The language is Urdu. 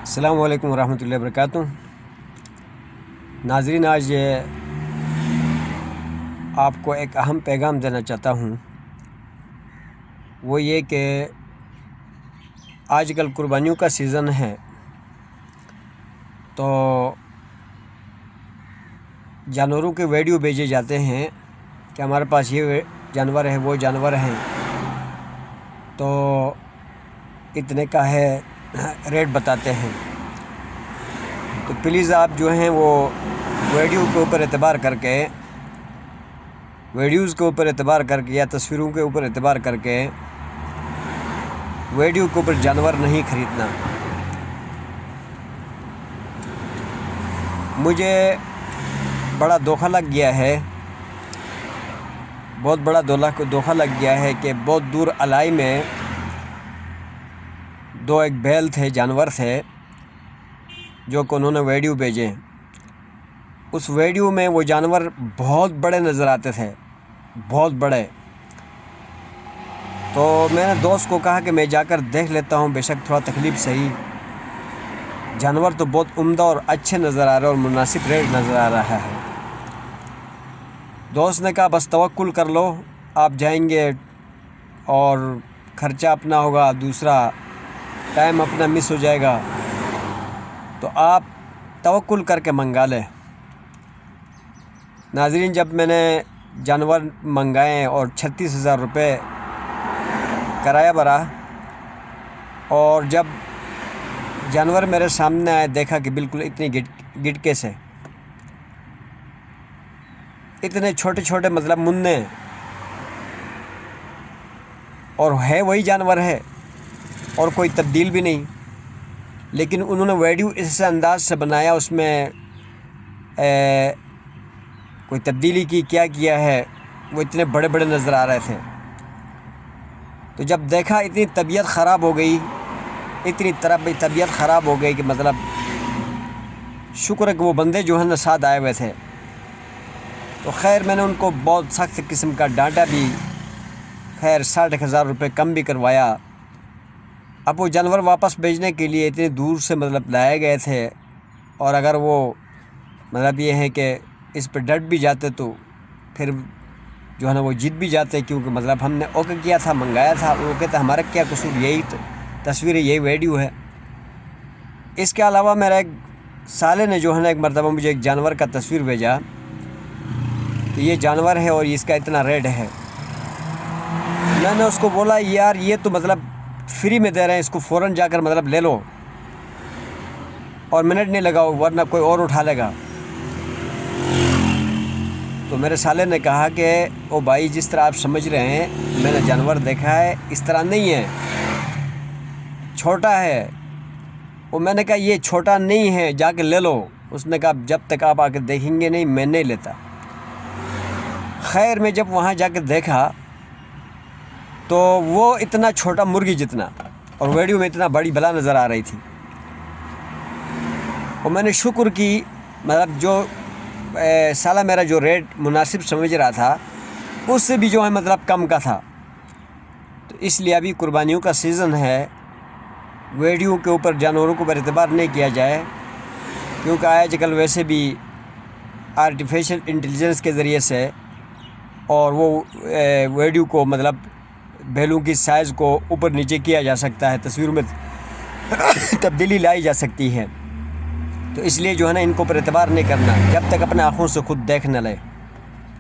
السلام علیکم ورحمۃ اللہ وبرکاتہ۔ ناظرین، آج آپ کو ایک اہم پیغام دینا چاہتا ہوں، وہ یہ کہ آج کل قربانیوں کا سیزن ہے، تو جانوروں کے ویڈیو بھیجے جاتے ہیں کہ ہمارے پاس یہ جانور ہے، وہ جانور ہیں، تو اتنے کا ہے، ریٹ بتاتے ہیں۔ تو پلیز آپ جو ہیں وہ ویڈیوز کے اوپر اعتبار کر کے یا تصویروں کے اوپر اعتبار کر کے ویڈیو کے اوپر جانور نہیں خریدنا۔ مجھے بڑا دھوکہ لگ گیا ہے، بہت بڑا دھوکہ لگ گیا ہے کہ بہت دور الائی میں ایک بیل تھے، جانور تھے، جو کہ انہوں نے ویڈیو بھیجے۔ اس ویڈیو میں وہ جانور بہت بڑے نظر آتے تھے، بہت بڑے۔ تو میں نے دوست کو کہا کہ میں جا کر دیکھ لیتا ہوں، بے شک تھوڑا تکلیف صحیح، جانور تو بہت عمدہ اور اچھے نظر آ رہے اور مناسب ریٹ نظر آ رہا ہے۔ دوست نے کہا بس توکل کر لو، آپ جائیں گے اور خرچہ اپنا ہوگا، دوسرا ٹائم اپنا مس ہو جائے گا، تو آپ توکل کر کے منگا لیں۔ ناظرین، جب میں نے جانور منگائے اور 36,000 روپے کرایہ بھرا، اور جب جانور میرے سامنے آئے، دیکھا کہ بالکل اتنی گٹکے سے، اتنے چھوٹے چھوٹے مطلب منّے، اور ہے وہی جانور ہے اور کوئی تبدیل بھی نہیں، لیکن انہوں نے ویڈیو اس انداز سے بنایا، اس میں کوئی تبدیلی کیا ہے، وہ اتنے بڑے بڑے نظر آ رہے تھے۔ تو جب دیکھا اتنی طبیعت خراب ہو گئی کہ مطلب شکر ہے کہ وہ بندے جو ہیں نا ساتھ آئے ہوئے تھے۔ تو خیر میں نے ان کو بہت سخت قسم کا ڈانٹا بھی، خیر 60,000 روپے کم بھی کروایا۔ اب وہ جانور واپس بھیجنے کے لیے اتنی دور سے مطلب لائے گئے تھے، اور اگر وہ مطلب یہ ہے کہ اس پہ ڈٹ بھی جاتے تو پھر جو ہے نا وہ جیت بھی جاتے، کیونکہ مطلب ہم نے اوکے کیا تھا، منگایا تھا، وہ کہتا ہمارا کیا قصور، یہی تصویر ہے، یہی ویڈیو ہے۔ اس کے علاوہ میرا ایک سالے نے جو ہے نا ایک مرتبہ مجھے ایک جانور کا تصویر بھیجا کہ یہ جانور ہے اور اس کا اتنا ریٹ ہے۔ میں نے اس کو بولا یار یہ تو مطلب فری میں دے رہے ہیں، اس کو فوراً جا کر مطلب لے لو، اور منٹ نہیں لگاؤ ورنہ کوئی اور اٹھا لے گا۔ تو میرے سالے نے کہا کہ او بھائی، جس طرح آپ سمجھ رہے ہیں، میں نے جانور دیکھا ہے، اس طرح نہیں ہے، چھوٹا ہے۔ وہ میں نے کہا یہ چھوٹا نہیں ہے، جا کے لے لو۔ اس نے کہا جب تک آپ آ کے دیکھیں گے نہیں، میں نہیں لیتا۔ خیر میں جب وہاں جا کے دیکھا تو وہ اتنا چھوٹا مرغی جتنا، اور ویڈیو میں اتنا بڑی بلا نظر آ رہی تھی۔ اور میں نے شکر کی، مطلب جو سالہ میرا جو ریٹ مناسب سمجھ رہا تھا، اس سے بھی جو ہے مطلب کم کا تھا۔ تو اس لیے ابھی قربانیوں کا سیزن ہے، ویڈیو کے اوپر جانوروں کو پر اعتبار نہیں کیا جائے، کیونکہ آج کل ویسے بھی آرٹیفیشل انٹیلیجنس کے ذریعے سے اور وہ ویڈیو کو مطلب بیلوں کی سائز کو اوپر نیچے کیا جا سکتا ہے، تصویروں میں تبدیلی لائی جا سکتی ہے۔ تو اس لیے جو ہے نا ان کو پر اعتبار نہیں کرنا جب تک اپنے آنکھوں سے خود دیکھ نہ لے۔